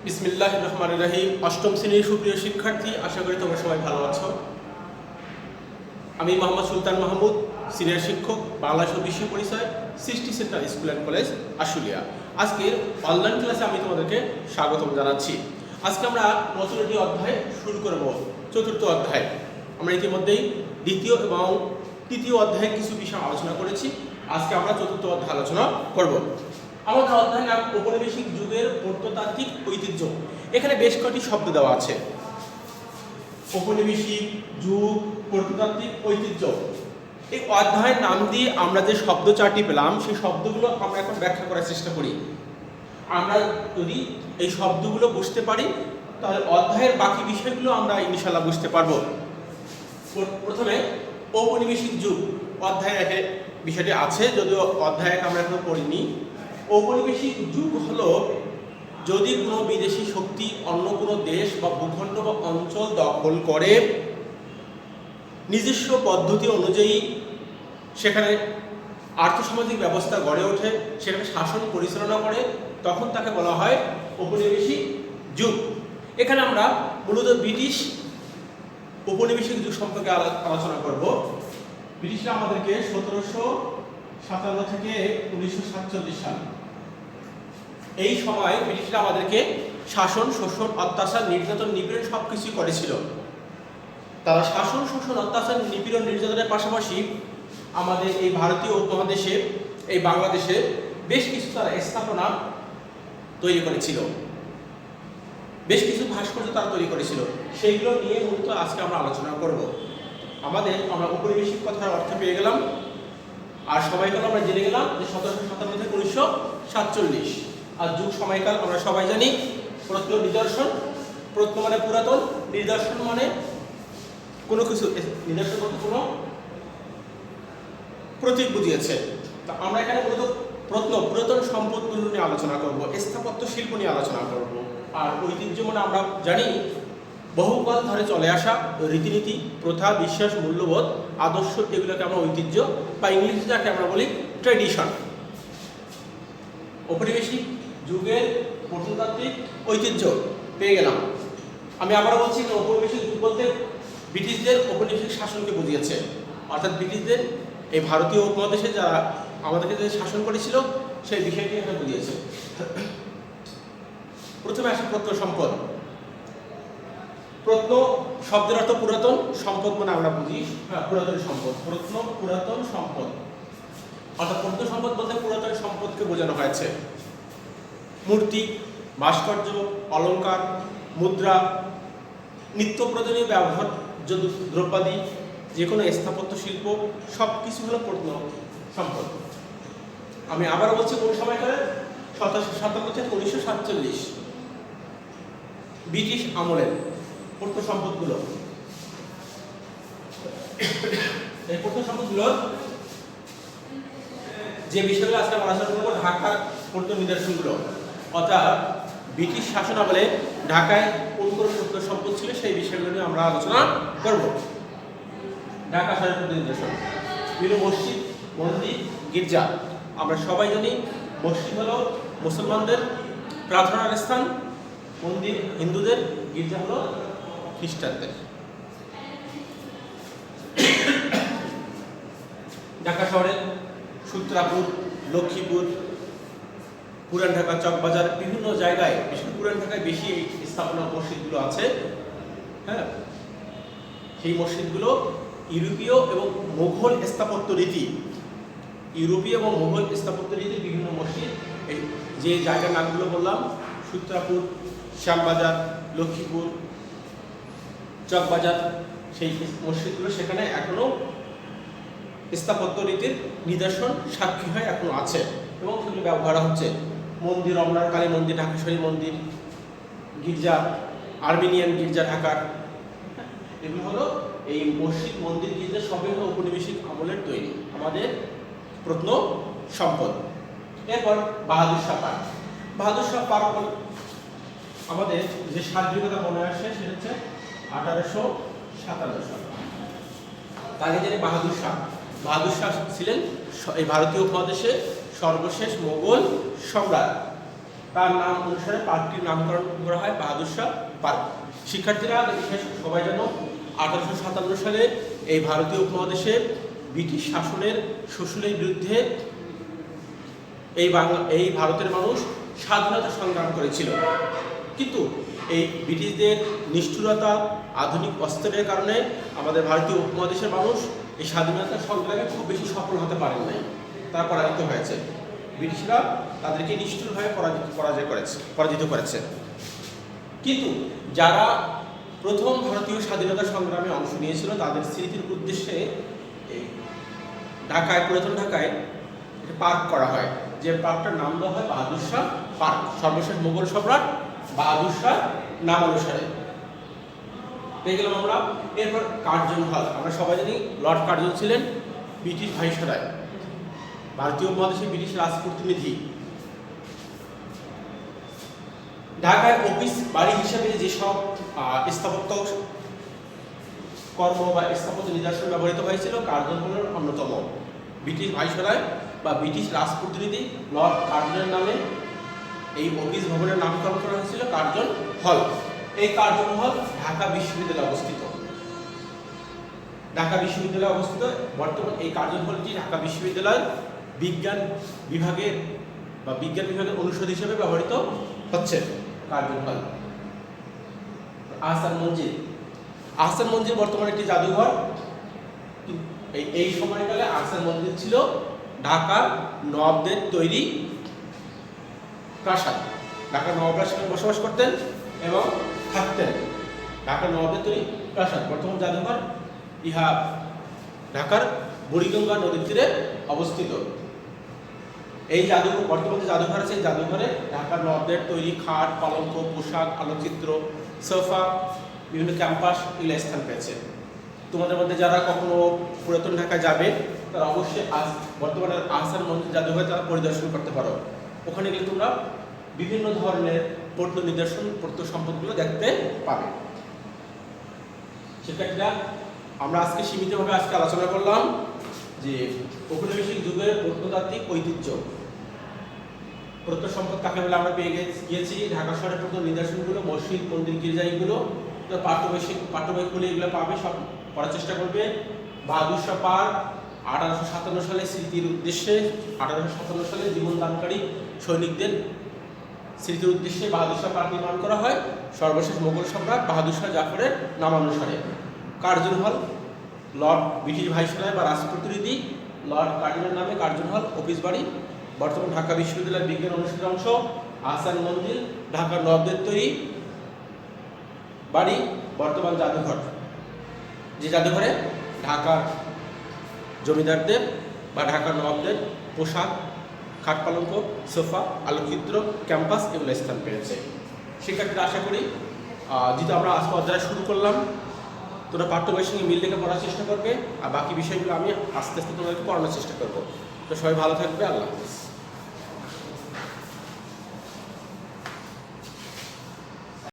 বিসমিল্লাহির রহমানির রহিম। অষ্টম শ্রেণীর সুপ্রিয় শিক্ষার্থী, আশা করি তোমরা সবাই ভালো আছো। আমি মোহাম্মদ সুলতান মাহমুদ, সিনিয়র শিক্ষক, বাংলা বিষয় পরিচয়, সৃষ্টি centre school and college, Ashulia. আজকের অনলাইন ক্লাসে আমি তোমাদেরকে স্বাগতম জানাচ্ছি। আজকে আমরা নতুন একটি অধ্যায় শুরু করব, চতুর্থ অধ্যায়। আমরা ইতিমধ্যেই দ্বিতীয় এবং তৃতীয় অধ্যায়ে কিছু বিষয় আলোচনা করেছি। আজকে আমরা চতুর্থ অধ্যায় আলোচনা করব। আমাদের অধ্যায়ের নাম ঔপনিবেশিক যুগের প্রত্নতাত্ত্বিক ঐতিহ্য। এখানে বেশ কয়েকটি শব্দ দেওয়া আছে। ঔপনিবেশিক যুগ, প্রত্নতাত্ত্বিক ঐতিহ্য। এই অধ্যায়ের নাম দিয়ে আমরা যে শব্দ চারটি পেলাম, সেই শব্দগুলো আমরা এখন ব্যাখ্যা করার চেষ্টা করি। আমরা যদি এই শব্দগুলো বুঝতে পারি, তাহলে অধ্যায়ের বাকি বিষয়গুলো আমরা ইনশাআল্লাহ বুঝতে পারবো। প্রথমে ঔপনিবেশিক যুগ অধ্যায় একে বিষয়টি আছে, যদিও অধ্যায় আমরা এখনো পড়িনি। ঔপনিবেশিক যুগ হলো যদি কোনো বিদেশি শক্তি অন্য কোনো দেশ বা ভূখণ্ড বা অঞ্চল দখল করে নিজস্ব পদ্ধতি অনুযায়ী সেখানে আর্থসামাজিক ব্যবস্থা গড়ে ওঠে, সেখানে শাসন পরিচালনা করে, তখন তাকে বলা হয় ঔপনিবেশিক যুগ। এখানে আমরা মূলত ব্রিটিশ ঔপনিবেশিক যুগ সম্পর্কে আলোচনা করব। ব্রিটিশরা আমাদেরকে 1757 থেকে 1947 সাল, এই সময় ব্রিটিশরা আমাদেরকে শাসন, শোষণ, অত্যাচার, নির্যাতন, নিপীড়ন সবকিছু করেছিল। তারা শাসন, শোষণ, অত্যাচার, নিপীড়ন, নির্যাতনের পাশাপাশি আমাদের এই ভারতীয় উপমহাদেশে, এই বাংলাদেশে বেশ কিছু তারা স্থাপনা তৈরি করেছিল, বেশ কিছু ভাস্কর্য তারা তৈরি করেছিল। সেইগুলো নিয়ে মূলত আজকে আমরা আলোচনা করব। আমরা ঔপনিবেশিক কথার অর্থ পেয়ে গেলাম, আর সময়কাল আমরা জেনে গেলাম যে 1757 থেকে 1947। আর যুগ সময়কাল আমরা সবাই জানি। প্রত্ন নিদর্শন, প্রত্ন মানে পুরাতন, নিদর্শন মানে কোনো কিছু, নিদর্শন বলতে কোনো প্রতীক বুঝিয়েছে। তো আমরা এখানে মূলত পুরাতন সম্পদগুলো নিয়ে আলোচনা করব, স্থাপত্য শিল্প নিয়ে আলোচনা করব। আর ঐতিহ্য মানে আমরা জানি বহুকাল ধরে চলে আসা রীতিনীতি, প্রথা, বিশ্বাস, মূল্যবোধ, আদর্শ, এগুলোকে আমরা ঐতিহ্য বা ইংলিশে যাকে আমরা বলি ট্র্যাডিশন। ঔপনিবেশিক যুগের প্রত্নতাত্ত্বিক ঐতিহ্য পেয়ে গেলাম। আমি আবারও বলছি, ঔপনিবেশিক যুগ বলতে ব্রিটিশদের ঔপনিবেশিক শাসনকে বুঝিয়েছে, অর্থাৎ ব্রিটিশদের এই ভারতীয় উপমহাদেশে যারা আমাদেরকে যে শাসন করেছিল সেই বিষয়টি এখানে বুঝিয়েছে। প্রথমে আসে প্রত্ন সম্পদ। প্রত্ন শব্দের অর্থ পুরাতন, সম্পদ মানে আমরা বুঝি পুরাতন সম্পদ। প্রত্ন পুরাতন সম্পদ, অর্থাৎ প্রত্ন সম্পদ বলতে পুরাতন সম্পদকে বোঝানো হয়েছে। মূর্তি, ভাস্কর্য, অলংকার, মুদ্রা, নিত্য প্রয়োজনীয় ব্যবহার্য দ্রব্যাদি, যে কোনো স্থাপত্য শিল্প, সব কিছু হলো প্রত্ন সম্পদ। আমি আবারও বলছি, কোন সময়কালে 1757 থেকে 1947 ব্রিটিশ আমলের প্রত্ন সম্পদগুলো। এই প্রত্ন সম্পদগুলো যে বিষয়গুলো আজকে আমরা আলোচনা করব, ঢাকার প্রত্ন নিদর্শনগুলো, অর্থাৎ ব্রিটিশ শাসন আমলে ঢাকায় কোন কোন প্রত্ন সম্পদ ছিল সেই বিষয়গুলো নিয়ে আমরা আলোচনা করব। ঢাকা শহরের প্রত্ন নিদর্শন, বিভিন্ন মসজিদ, মন্দির, গির্জা। আমরা সবাই জানি মসজিদ হলো মুসলমানদের প্রার্থনার স্থান, মন্দির হিন্দুদের, গির্জা হলো খ্রিস্টানদের। ঢাকা শহরে সূত্রাপুর, লক্ষ্মীপুর, পুরান ঢাকা, চকবাজার, বিভিন্ন জায়গায়, বিশেষ করে পুরান ঢাকায় বেশি স্থাপনা মসজিদগুলো আছে। হ্যাঁ, সেই মসজিদগুলো ইউরোপীয় এবং মুঘল স্থাপত্য রীতি, ইউরোপীয় এবং মুঘল স্থাপত্য রীতির বিভিন্ন মসজিদ, যে জায়গার নামগুলো বললাম, সূত্রাপুর, শ্যামবাজার, লক্ষ্মীপুর, চকবাজার, সেই মসজিদগুলো সেখানে এখনো স্থাপত্য রীতির নিদর্শন সাক্ষী হয়ে এখনো আছে এবং সেগুলো ব্যবহার হচ্ছে। মন্দির, রমনার কালী মন্দির, ঢাকেশ্বরী মন্দির, গির্জা, আর্মেনিয়ান গির্জা ঢাকার, এগুলো হলো এই মসজিদ, মন্দির, গির্জা সবই হলো ঔপনিবেশিক আমলের তৈরি আমাদের প্রত্ন সম্পদ। এরপর বাহাদুর শাহ পার্ক। বাহাদুর শাহ পার্ক আমাদের যে স্বাধীনতা মনে আসে সেটা হচ্ছে 1857 সাল। তাকে জানি বাহাদুর শাহ ছিলেন এই ভারতীয় উপমহাদেশে সর্বশেষ মোগল সম্রাট। তার নাম অনুসারে পার্কটির নামকরণ করা হয় বাহাদুর শাহ পার্ক। শিক্ষার্থীরা সবাই যেন 1857 সালে এই ভারতীয় উপমহাদেশে ব্রিটিশ শাসনের শোষণের বিরুদ্ধে এই ভারতের মানুষ স্বাধীনতা সংগ্রাম করেছিল, কিন্তু এই ব্রিটিশদের নিষ্ঠুরতা, আধুনিক অস্ত্রের কারণে আমাদের ভারতীয় উপমহাদেশের মানুষ এই স্বাধীনতা সংগ্রামে খুব বেশি সফল হতে পারেন নাই, তারা পরাজিত হয়েছে। ব্রিটিশরা তাদেরকে নিষ্ঠুরভাবে পরাজিত করেছে। কিন্তু যারা প্রথম ভারতীয় স্বাধীনতা সংগ্রামে অংশ নিয়েছিল তাদের স্মৃতির উদ্দেশ্যে এই পুরাতন ঢাকায় পার্ক করা হয়, যে পার্কটার নাম দেওয়া হয় বাহাদুর শাহ পার্ক, সর্বশেষ মুঘল সম্রাট বাহাদুর শাহ নাম অনুসারে। পেয়ে গেলাম আমরা। এরপর কার্জন হল, আমরা সবাই জানি লর্ড কার্জন ছিলেন ব্রিটিশ ভাইসরয়, ভারতীয় উপমহাদেশে ব্রিটিশ রাজপ্রতিনিধি। ঢাকায় অফিস বাড়ি হিসেবে যেসব স্থাপত্য কর্ম বা স্থাপত্য নিদর্শন ব্যবহৃত হয়েছিল, কার্জন হলের অন্যতম। ব্রিটিশ ভাইসরয় বা ব্রিটিশ রাজপ্রতিনিধি লর্ড কার্জনের নামে এই অফিস ভবনের নামকরণ করা হয়েছিল কার্জন হল। এই কার্জন হল ঢাকা বিশ্ববিদ্যালয়ে অবস্থিত। ঢাকা বিশ্ববিদ্যালয়ে অবস্থিত বর্তমান এই কার্জন হলটি ঢাকা বিশ্ববিদ্যালয়ের বিজ্ঞান বিভাগের অনুষদ হিসেবে ব্যবহৃত হচ্ছে কার্জন হল। আহসান মঞ্জিল বর্তমানে একটি জাদুঘর। এই সময়কালে আহসান মঞ্জিল ছিল ঢাকার নবাবদের তৈরি প্রাসাদ। ঢাকার নবাবরা সেখানে বসবাস করতেন এবং থাকতেন। ঢাকার নবাবদের তৈরি প্রাসাদ বর্তমান জাদুঘর, ইহা ঢাকার বুড়িগঙ্গা নদীর তীরে অবস্থিত। এই জাদুঘর বর্তমানে জাদুঘর আছে। এই জাদুঘরে ঢাকার নবাবদের তৈরি খাট, পালঙ্ক, পোশাক, আলোকচিত্র, সোফা, বিভিন্ন ক্যাম্পাস এগুলো স্থান পেয়েছে। তোমাদের মধ্যে যারা কখনো পুরাতন ঢাকা যাবে তারা অবশ্যই বর্তমানে আহসান মঞ্জিল জাদুঘরে তারা পরিদর্শন করতে পারো। ওখানে গেলে তোমরা বিভিন্ন ধরনের প্রত্ন সম্পদগুলো দেখতে পাবে। শিক্ষার্থীরা, আমরা আজকে সীমিতভাবে আলোচনা করলাম যে ঔপনিবেশিক যুগের প্রত্নতাত্ত্বিক ঐতিহ্য। প্রত্ন সম্পদ কাকে বলে আমরা পেয়ে গিয়েছি। ঢাকা শহরের প্রত্ন নিদর্শনগুলো, মসজিদ, মন্দির, গির্জা, এগুলো পাঠ্যবই খুলে এগুলো পাবে, সব পড়ার চেষ্টা করবে। বাহাদুর শাহ পার্ক 1857 সালে স্মৃতির উদ্দেশ্যে 1857 সালে জীবনদানকারী সৈনিকদের স্মৃতির উদ্দেশ্যে বাহাদুর শাহ পার্ক নির্মাণ করা হয় সর্বশেষ মোগল সম্রাট বাহাদুর শাহ জাফরের নামানুসারে। কার্জন হল লর্ড ব্রিটিশ ভাইসরয় বা রাজপ্রতিনিধি লর্ড কার্জনের নামে কার্জন হল অফিস বাড়ি, বর্তমান ঢাকা বিশ্ববিদ্যালয়ের বিজ্ঞান অনুষদের অংশ। আহসান মঞ্জিল ঢাকার নবাবদের তৈরি বাড়ি, বর্তমান জাদুঘর, যে জাদুঘরে ঢাকার জমিদারদের বা ঢাকার নবাবদের পোশাক, খাট, পালঙ্ক, সোফা, আলোকচিত্র, ক্যাম্পাস এগুলো স্থান পেয়েছে। শিক্ষার্থীরা, আশা করি যেহেতু আমরা আজকে অধ্যায় শুরু করলাম, তোমরা পাঠ্যবইয়ের সঙ্গে মিল রেখে পড়ার চেষ্টা করবে, আর বাকি বিষয়গুলো আমি আস্তে আস্তে তোমাদেরকে পড়ানোর চেষ্টা করবো। তো সবাই ভালো থাকবে। আল্লাহ হাফেজ।